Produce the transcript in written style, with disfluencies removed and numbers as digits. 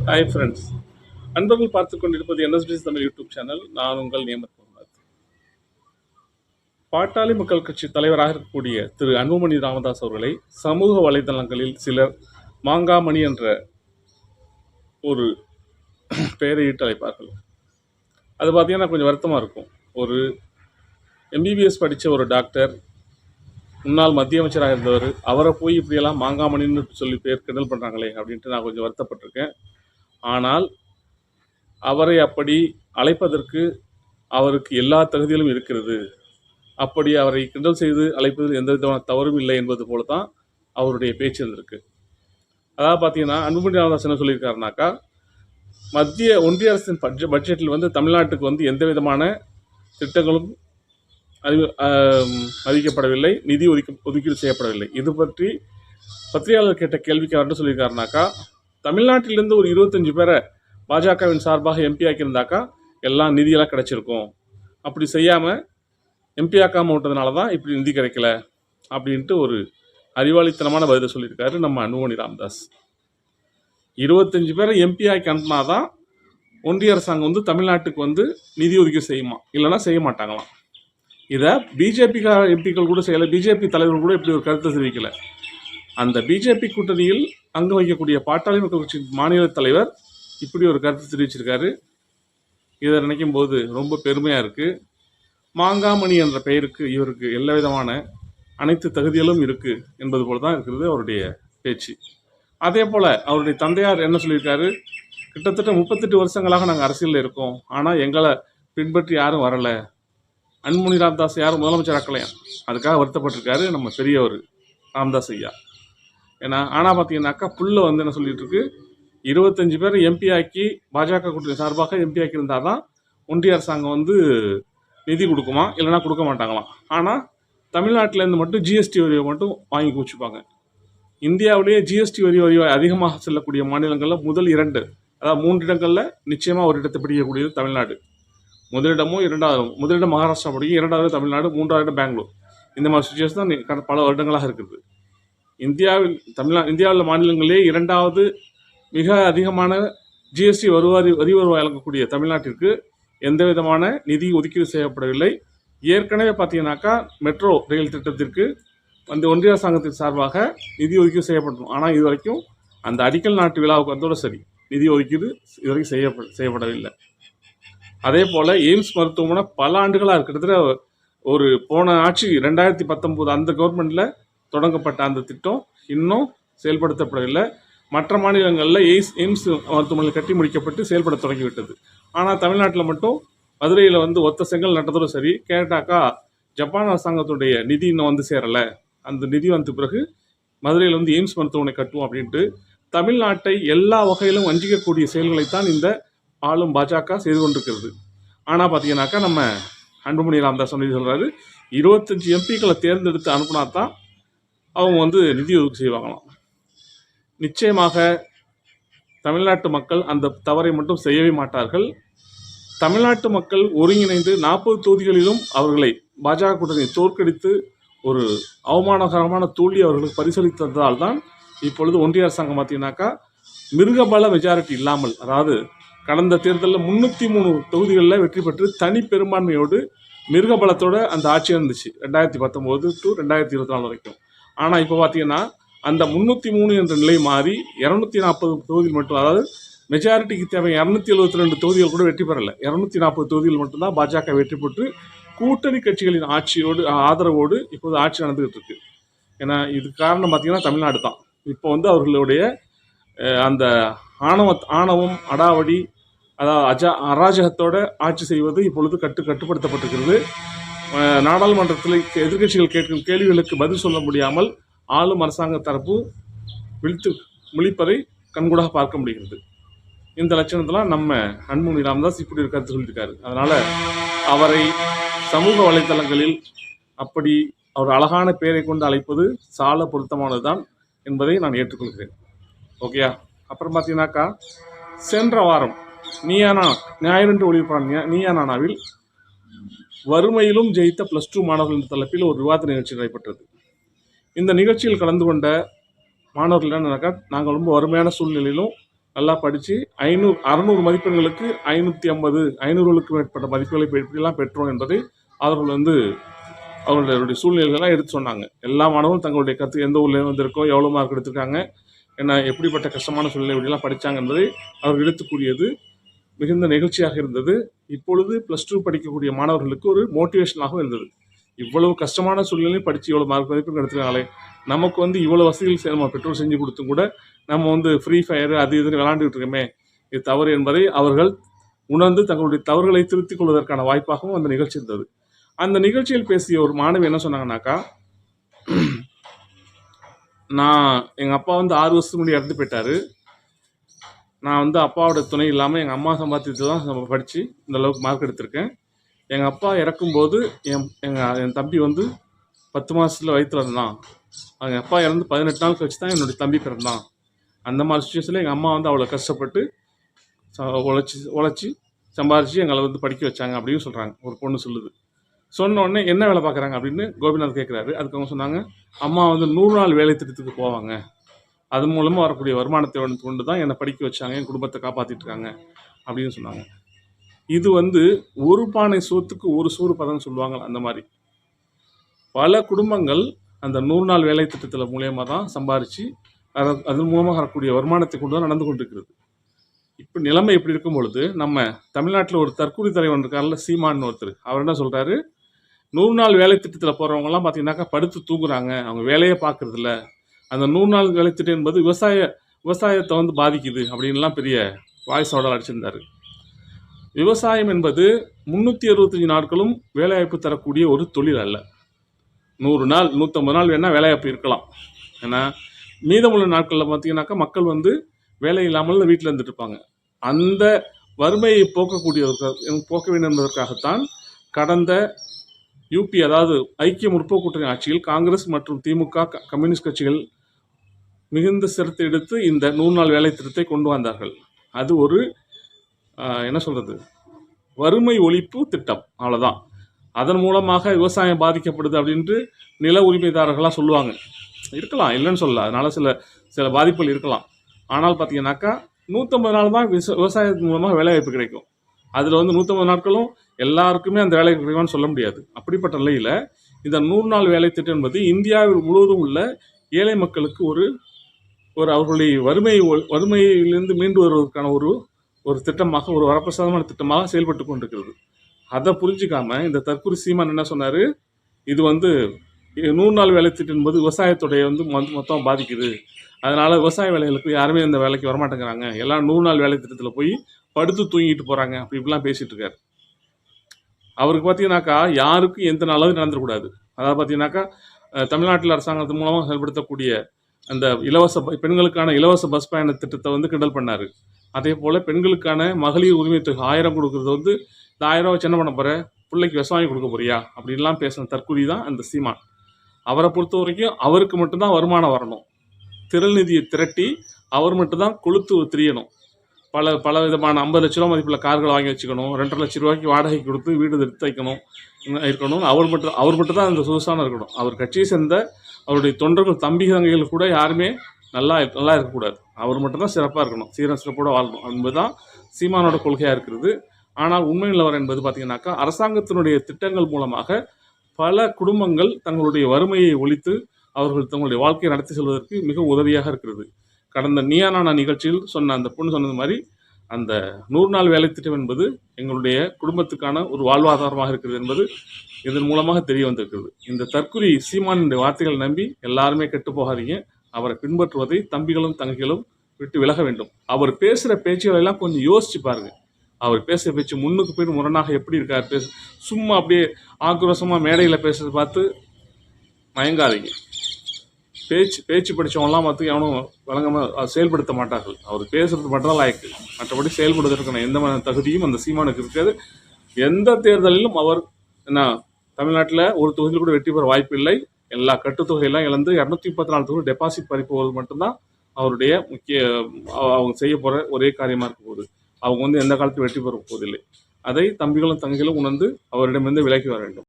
Hi friends, அன்பர்கள் பார்த்து கொண்டிருப்பது என்எஸ்பிஎஸ் தமிழ் யூடியூப் சேனல். நான் உங்கள் நியமத் முகமது. பாட்டாளி மக்கள் கட்சி தலைவராக இருக்கக்கூடிய திரு அன்புமணி ராமதாஸ் அவர்களை சமூக வலைதளங்களில் சிலர் மாங்காமணி என்ற ஒரு பெயரையிட்டு அழைப்பார்கள். அது பார்த்தீங்கன்னா கொஞ்சம் வருத்தமாக இருக்கும். ஒரு எம்பிபிஎஸ் படித்த ஒரு டாக்டர், முன்னாள் மத்திய அமைச்சராக இருந்தவர், அவரை போய் இப்படியெல்லாம் மாங்காமணின்னு சொல்லி பேர் கிண்டல் பண்ணுறாங்களே அப்படின்ட்டு நான் கொஞ்சம் வருத்தப்பட்டிருக்கேன். ஆனால் அவரை அப்படி அழைப்பதற்கு அவருக்கு எல்லா தகுதியிலும் இருக்கிறது. அப்படி அவரை கிண்டல் செய்து அழைப்பதில் எந்த விதமான தவறும் இல்லை என்பது போல தான் அவருடைய பேச்சு இருந்திருக்கு. அதாவது பார்த்தீங்கன்னா, அன்புமணி ராமதாஸ் என்ன சொல்லியிருக்காருனாக்கா, ஒன்றிய அரசின் பட்ஜெட்டில் வந்து தமிழ்நாட்டுக்கு எந்த விதமான திட்டங்களும் அறிவிக்கப்படவில்லை, நிதி ஒதுக்கீடு செய்யப்படவில்லை. இது பற்றி பத்திரிகையாளர் கேட்ட கேள்விக்கு அவர் என்ன சொல்லியிருக்காருனாக்கா, தமிழ்நாட்டிலிருந்து ஒரு 25 பேரை பாஜகவின் சார்பாக எம்பி ஆக்கியிருந்தாக்கா எல்லாம் நிதியெல்லாம் கிடைச்சிருக்கும். அப்படி செய்யாமல் எம்பி ஆக்காமல் விட்டதுனால தான் இப்படி நிதி கிடைக்கல அப்படின்ட்டு ஒரு அறிவாளித்தனமான பதிலை சொல்லியிருக்காரு நம்ம அன்புமணி ராமதாஸ். 25 பேரை எம்பி ஆக்கி அனுப்புனாதான் ஒன்றிய அரசாங்கம் தமிழ்நாட்டுக்கு நிதி ஒதுக்கீடு செய்யுமா, இல்லைன்னா செய்ய மாட்டாங்களாம். இதை பிஜேபி எம்பிக்கள் கூட செய்யலை, பிஜேபி தலைவர்கள் கூட இப்படி ஒரு கருத்தை தெரிவிக்கலை. அந்த பிஜேபி கூட்டணியில் அங்கு வைக்கக்கூடிய பாட்டாளி மக்கள் கட்சி மாநில தலைவர் இப்படி ஒரு கருத்து தெரிவிச்சிருக்காரு. இதை நினைக்கும் போது ரொம்ப பெருமையாக இருக்குது. மாங்காமணி என்ற பெயருக்கு இவருக்கு எல்லா விதமான அனைத்து தகுதிகளும் இருக்குது என்பது போல தான் இருக்கிறது அவருடைய பேச்சு. அதே போல் அவருடைய தந்தையார் என்ன சொல்லியிருக்காரு, கிட்டத்தட்ட 38 வருஷங்களாக நாங்கள் அரசியலில் இருக்கோம், ஆனால் எங்களை பின்பற்றி யாரும் வரலை, அன்புமணி ராமதாஸ் யாரும் முதலமைச்சர் ஆக்கலையாம், அதுக்காக வருத்தப்பட்டிருக்காரு நம்ம பெரியவர் ராமதாஸ் ஐயா. ஆனால் பார்த்தீங்கன்னாக்கா புல்ல என்ன சொல்லிட்டு இருக்கு, 25 பேர் எம்பி ஆக்கி பாஜக கூட்டணி சார்பாக எம்பி ஆக்கி இருந்தால் தான் ஒன்றிய அரசாங்கம் நிதி கொடுக்குமா, இல்லைனா கொடுக்க மாட்டாங்களாம். ஆனால் தமிழ்நாட்டிலேருந்து மட்டும் ஜிஎஸ்டி வரியை மட்டும் வாங்கி குவிச்சுப்பாங்க. இந்தியாவிலேயே ஜிஎஸ்டி வரி அதிகமாக செல்லக்கூடிய மாநிலங்களில் முதல் 2, அதாவது 3 இடங்களில் நிச்சயமாக ஒரு இடத்தை பிடிக்கக்கூடியது தமிழ்நாடு. முதலிடம் மகாராஷ்டிரா பிடிக்கும், 2வது தமிழ்நாடு, 3வது பெங்களூர். இந்த மாதிரி சுச்சுவேஷன் தான் பல வருடங்களாக இருக்குது. இந்தியாவில் மாநிலங்களிலே 2வது மிக அதிகமான ஜிஎஸ்டி வரி வருவாய் வழங்கக்கூடிய தமிழ்நாட்டிற்கு எந்த விதமான நிதி ஒதுக்கீடு செய்யப்படவில்லை. ஏற்கனவே பார்த்தீங்கன்னாக்கா மெட்ரோ ரயில் திட்டத்திற்கு ஒன்றிய அரசாங்கத்தின் சார்பாக நிதி ஒதுக்கீடு செய்யப்படும். ஆனால் இது வரைக்கும் அந்த அடிக்கல் நாட்டு விழாவுக்கு வந்தோட சரி, நிதி ஒதுக்கீடு இதுவரைக்கும் செய்யப்படவில்லை. அதே போல் எய்ம்ஸ் மருத்துவமனை பல ஆண்டுகளாக கிட்டத்தட்ட ஒரு போன ஆட்சி 2019 அந்த கவர்மெண்ட்டில் தொடங்கப்பட்ட அந்த திட்டம் இன்னும் செயல்படுத்தப்படவில்லை. மற்ற மாநிலங்களில் எய்ம்ஸ் மருத்துவமனை கட்டி முடிக்கப்பட்டு செயல்பட தொடங்கிவிட்டது. ஆனால் தமிழ்நாட்டில் மட்டும் மதுரையில் ஒத்த செங்கல் நட்டதோடு சரி, கேட்டாக்கா ஜப்பான் அரசாங்கத்துடைய நிதி இன்னும் சேரலை, அந்த நிதி வந்த பிறகு மதுரையில் எய்ம்ஸ் மருத்துவமனை கட்டுவோம் அப்படின்ட்டு தமிழ்நாட்டை எல்லா வகையிலும் வஞ்சிக்கக்கூடிய செயல்களைத்தான் இந்த ஆளும் பாஜக செய்து கொண்டிருக்கிறது. ஆனால் பார்த்தீங்கன்னாக்கா நம்ம அன்புமணி ராமதாஸ் சொல்கிறாரு, 25 எம்பிக்களை தேர்ந்தெடுத்து அனுப்புனா தான் அவங்க நிதி ஒதுக்கீடு செய்வாங்களாம். நிச்சயமாக தமிழ்நாட்டு மக்கள் அந்த தவறை மட்டும் செய்யவே மாட்டார்கள். தமிழ்நாட்டு மக்கள் ஒருங்கிணைந்து 40 தொகுதிகளிலும் அவர்களை பாஜக கூட்டணி தோற்கடித்து ஒரு அவமானகரமான தோல்வி அவர்களுக்கு பரிசளித்ததால் தான் இப்பொழுது ஒன்றிய அரசாங்கம் பார்த்தீங்கன்னாக்கா மிருகபல மெஜாரிட்டி இல்லாமல், அதாவது கடந்த தேர்தலில் 303 தொகுதிகளில் வெற்றி பெற்று தனி பெரும்பான்மையோடு மிருகபலத்தோட அந்த ஆட்சி இருந்துச்சு 2019 to 2024 வரைக்கும். ஆனால் இப்போ பார்த்தீங்கன்னா அந்த 303 என்ற நிலை மாறி 240 தொகுதிகள் மட்டும், அதாவது மெஜாரிட்டிக்கு தேவை 272 தொகுதிகள் கூட வெற்றி பெறலை, 240 தொகுதிகள் மட்டும்தான் பாஜக வெற்றி பெற்று கூட்டணி கட்சிகளின் ஆதரவோடு இப்போது ஆட்சி நடந்துகிட்டு இருக்கு. ஏன்னா இதுக்கு காரணம் பார்த்தீங்கன்னா தமிழ்நாடு தான். இப்போ அவர்களுடைய அந்த ஆணவம் அடாவடி, அதாவது அராஜகத்தோட ஆட்சி செய்வது இப்பொழுது கட்டுப்படுத்தப்பட்டிருக்கிறது. நாடாளுமன்றத்தில் எதிர்கட்சிகள் கேட்கும் கேள்விகளுக்கு பதில் சொல்ல முடியாமல் ஆளும் அரசாங்க தரப்பு முழிப்பதை கண்கூடாக பார்க்க முடிகிறது. இந்த லட்சணத்தெல்லாம் நம்ம அன்புமணி ராமதாஸ் இப்படி ஒரு கருத்து சொல்லியிருக்காரு. அதனால் அவரை சமூக வலைத்தளங்களில் அப்படி அவர் அழகான பெயரை கொண்டு அழைப்பது சால பொருத்தமானது தான் என்பதை நான் ஏற்றுக்கொள்கிறேன். ஓகேயா? அப்புறம் பார்த்தீங்கன்னாக்கா சென்ற வாரம் ஞாயிறன்று ஒளிபரப்பான நீயா நானாவில் வறுமையிலும் ஜெயித்த +2 மாணவர்கள் என்ற தலைப்பில் ஒரு விவாத நிகழ்ச்சி நடைபெற்றது. இந்த நிகழ்ச்சியில் கலந்து கொண்ட மாணவர்கள் என்னன்னாக்கா, நாங்கள் ரொம்ப வறுமையான சூழ்நிலையிலும் நல்லா படித்து 600 மதிப்பெண்களுக்கு 550 500க்கு மேற்பட்ட மதிப்பெண்களை எப்படிலாம் பெற்றோம் என்பதை அவர்கள் வந்து அவர்களுடைய சூழ்நிலைகள்லாம் எடுத்து சொன்னாங்க. எல்லா மாணவர்களும் தங்களுடைய கருத்து எந்த ஊர்ல வந்திருக்கோ, எவ்வளோ மார்க் எடுத்திருக்காங்க, என்ன எப்படிப்பட்ட கஷ்டமான சூழ்நிலை எப்படிலாம் படித்தாங்க என்பதை அவர்கள் எடுத்து கூறியது மிகுந்த நிகழ்ச்சியாக இருந்தது. இப்பொழுது +2 படிக்கக்கூடிய மாணவர்களுக்கு ஒரு மோட்டிவேஷனாகவும் இருந்தது. இவ்வளவு கஷ்டமான சூழ்நிலையும் படித்து இவ்வளோ மார்க் மதிப்பெண் எடுத்துருக்காங்களே, நமக்கு வந்து இவ்வளோ வசதிகள் நம்ம பெற்றோர் செஞ்சு கொடுத்தும் கூட நம்ம வந்து ஃப்ரீ ஃபயர் அது இதுன்னு விளாண்டுக்கிட்டு இருக்கோமே, இது தவறு என்பதை அவர்கள் உணர்ந்து தங்களுடைய தவறுகளை திருத்திக் கொள்வதற்கான வாய்ப்பாகவும் அந்த நிகழ்ச்சி இருந்தது. அந்த நிகழ்ச்சியில் பேசிய ஒரு மாணவி என்ன சொன்னாங்கன்னாக்கா, எங்கள் அப்பா வந்து 6 வருஷத்துக்கு முன்னாடி இறந்து போயிட்டாரு. நான் வந்து அப்பாவோட துணை இல்லாமல் எங்கள் அம்மா சம்பாதித்து தான் படித்து இந்த அளவுக்கு மார்க் எடுத்திருக்கேன். எங்கள் அப்பா இறக்கும்போது என் தம்பி வந்து 10 மாதத்தில் வயிற்றில் இருந்தான். எங்கள் அப்பா இறந்து 18 நாள் கழிச்சு தான் என்னுடைய தம்பி பிறந்தான். அந்த மாதிரி சுச்சுவேஷனில் எங்கள் அம்மா வந்து அவ்வளோ கஷ்டப்பட்டு உழைச்சி சம்பாரித்து எங்களை வந்து படிக்க வச்சாங்க அப்படின்னு சொல்கிறாங்க. ஒரு பொண்ணு சொல்லுது. சொன்ன உடனே என்ன வேலை பார்க்குறாங்க அப்படின்னு கோபிநாத் கேட்குறாரு. அதுக்கு அவங்க சொன்னாங்க, அம்மா வந்து 100 நாள் வேலை திட்டத்துக்கு போவாங்க, அது மூலமாக வரக்கூடிய வருமானத்தை கொண்டு தான் என்னை படிக்க வச்சாங்க, என் குடும்பத்தை காப்பாற்றிட்டு இருக்காங்க அப்படின்னு சொன்னாங்க. இது வந்து ஒரு பானை சோத்துக்கு ஒரு சோறு பதம்னு சொல்லுவாங்க. அந்த மாதிரி பல குடும்பங்கள் அந்த 100 நாள் வேலை திட்டத்தில் மூலியமாக தான் சம்பாரித்து அதன் மூலமாக வரக்கூடிய வருமானத்தை கொண்டு தான் நடந்து கொண்டிருக்கிறது. இப்போ நிலைமை எப்படி இருக்கும் பொழுது, நம்ம தமிழ்நாட்டில் ஒரு தற்கொலை தலைவன் இருக்கார்ல, சீமான் ஒருத்தர், அவர் என்ன சொல்கிறாரு, 100 நாள் வேலை திட்டத்தில் போகிறவங்கலாம் பார்த்தீங்கன்னாக்கா படுத்து தூங்குறாங்க, அவங்க வேலையே பார்க்குறதில்ல, அந்த 100 நாள் வேலை திட்டம் என்பது விவசாயத்தை வந்து பாதிக்குது அப்படின்லாம் பெரிய வாய்ஸோட அடிச்சிருந்தார். விவசாயம் என்பது 365 நாட்களும் வேலைவாய்ப்பு தரக்கூடிய ஒரு தொழில் அல்ல. 100 நாள் 150 நாள் வேணால் வேலைவாய்ப்பு இருக்கலாம். ஏன்னா மீதமுள்ள நாட்களில் பார்த்தீங்கன்னாக்கா மக்கள் வந்து வேலை இல்லாமல் வீட்டில் இருந்துட்டு இருப்பாங்க. அந்த வறுமையை போக்க வேண்டும் என்பதற்காகத்தான் கடந்த யூபி, அதாவது ஐக்கிய முற்போக்கு கூட்டணி ஆட்சியில் காங்கிரஸ் மற்றும் திமுக கம்யூனிஸ்ட் கட்சிகள் மிகுந்த சிரத்தை எடுத்து இந்த 100 நாள் வேலை திட்டத்தை கொண்டு வந்தார்கள். அது ஒரு என்ன சொல்கிறது, வறுமை ஒழிப்பு திட்டம், அவ்வளோதான். அதன் மூலமாக விவசாயம் பாதிக்கப்படுது அப்படின்ட்டு நில உரிமைதாரர்கள்லாம் சொல்லுவாங்க. இருக்கலாம், இல்லைன்னு சொல்லலாம், அதனால் சில பாதிப்புகள் இருக்கலாம். ஆனால் பார்த்தீங்கன்னாக்கா 150 நாள் தான் விவசாயத்தின் மூலமாக வேலைவாய்ப்பு கிடைக்கும். அதில் வந்து 150 நாட்களும் எல்லாருக்குமே அந்த வேலை கிடைக்கும்னு சொல்ல முடியாது. அப்படிப்பட்ட நிலையில் இந்த 100 நாள் வேலை திட்டம் என்பது இந்தியாவில் முழுவதும் உள்ள ஏழை மக்களுக்கு ஒரு அவர்களுடைய வறுமையிலிருந்து மீண்டு வருவதற்கான ஒரு திட்டமாக, ஒரு வரப்பிரசாதமான திட்டமாக செயல்பட்டு கொண்டிருக்கிறது. அதை புரிஞ்சிக்காம இந்த தற்கொலை சீமான் என்ன சொன்னார், இது வந்து 100 நாள் வேலை திட்டம் என்பது விவசாயத்துடைய வந்து மொத்தம் பாதிக்குது, அதனால் விவசாய வேலைகளுக்கு யாருமே இந்த வேலைக்கு வரமாட்டேங்கிறாங்க, எல்லாம் 100 நாள் வேலை திட்டத்தில் போய் படுத்து தூங்கிட்டு போகிறாங்க, இப்படிலாம் பேசிகிட்டு இருக்காரு. அவருக்கு பார்த்தீங்கன்னாக்கா யாருக்கும் எந்த நல்லதும் நடந்துடக்கூடாது. அதாவது பார்த்தீங்கன்னாக்கா தமிழ்நாட்டில் அரசாங்கத்தின் மூலமாக செயல்படுத்தக்கூடிய அந்த பெண்களுக்கான இலவச பஸ் பயண திட்டத்தை வந்து கிண்டல் பண்ணார். அதே போல் பெண்களுக்கான மகளிர் உரிமை தொகை 1000 கொடுக்குறது வந்து இந்த 1000 வச்சு என்ன பண்ண போகிற, பிள்ளைக்கு விஷம் வாங்கி கொடுக்க போறியா அப்படின்லாம் பேசின தற்கொலை தான் அந்த சீமான். அவரை பொறுத்த வரைக்கும் அவருக்கு மட்டும்தான் வருமானம் வரணும், திரள் நிதியை திரட்டி அவர் மட்டும்தான் கொளுத்து திரியணும், பல விதமான 50 லட்ச ரூபா மதிப்பில் கார்கள் வாங்கி வச்சுக்கணும், 2.5 லட்ச ரூபாய்க்கு வாடகை கொடுத்து வீடு எடுத்து இருக்கணும். அவர் மட்டும் தான் அந்த சொகுசான இருக்கணும். அவர் கட்சியை சேர்ந்த அவருடைய தொண்டர்கள் தம்பி தங்கைகள் கூட யாருமே நல்லா இருக்கக்கூடாது, அவர் மட்டும்தான் சிறப்பாக இருக்கணும், சீரம் சிறப்போடு வாழணும் என்பதுதான் சீமானோட கொள்கையாக இருக்கிறது. ஆனால் உண்மை நிலவரம் என்பது பார்த்திங்கனாக்கா அரசாங்கத்தினுடைய திட்டங்கள் மூலமாக பல குடும்பங்கள் தங்களுடைய வறுமையை ஒழித்து அவர்கள் தங்களுடைய வாழ்க்கையை நடத்தி செல்வதற்கு மிக உதவியாக இருக்கிறது. கடந்த நீயா நானா நிகழ்ச்சியில் அந்த பொண்ணு சொன்னது மாதிரி அந்த 100 நாள் வேலை திட்டம் என்பது எங்களுடைய குடும்பத்துக்கான ஒரு வாழ்வாதாரமாக இருக்கிறது என்பது இதன் மூலமாக தெரிய வந்திருக்கிறது. இந்த தற்கொலை சீமானுடைய வார்த்தைகளை நம்பி எல்லாருமே கெட்டு போகாதீங்க. அவரை பின்பற்றுவதை தம்பிகளும் தங்கைகளும் விட்டு விலக வேண்டும். அவர் பேசுகிற பேச்சுகளை எல்லாம் கொஞ்சம் யோசிச்சு பாருங்க. அவர் பேசுகிற பேச்சு முன்னுக்கு போய் முரணாக எப்படி இருக்கார், சும்மா அப்படியே ஆக்ரோஷமாக மேடையில் பேசுறதை பார்த்து மயங்காதீங்க. பேச்சு படித்தவங்களாம் பார்த்து எவனும் வழங்காமல் செயல்படுத்த மாட்டார்கள். அவர் பேசுறது மட்டும்தான் லாய்க்கு, மற்றபடி செயல்படுவதற்கான எந்த தகுதியும் அந்த சீமானுக்கு இருக்காது. எந்த தேர்தலிலும் அவர் தமிழ்நாட்டில் ஒரு தொகுதியில் கூட வெற்றி பெற வாய்ப்பு இல்லை. எல்லா கட்டுத்தொகையெல்லாம் இழந்து 234 தொகுதி டெபாசிட் பறிப்பது மட்டும்தான் அவருடைய அவங்க செய்ய போகிற ஒரே காரியமாக இருக்க போகுது. அவங்க வந்து எந்த காலத்தில் வெற்றி பெற போவதில்லை. அதை தம்பிகளும் தங்கைகளும் உணர்ந்து அவரிடமிருந்து விலகி வர வேண்டும்.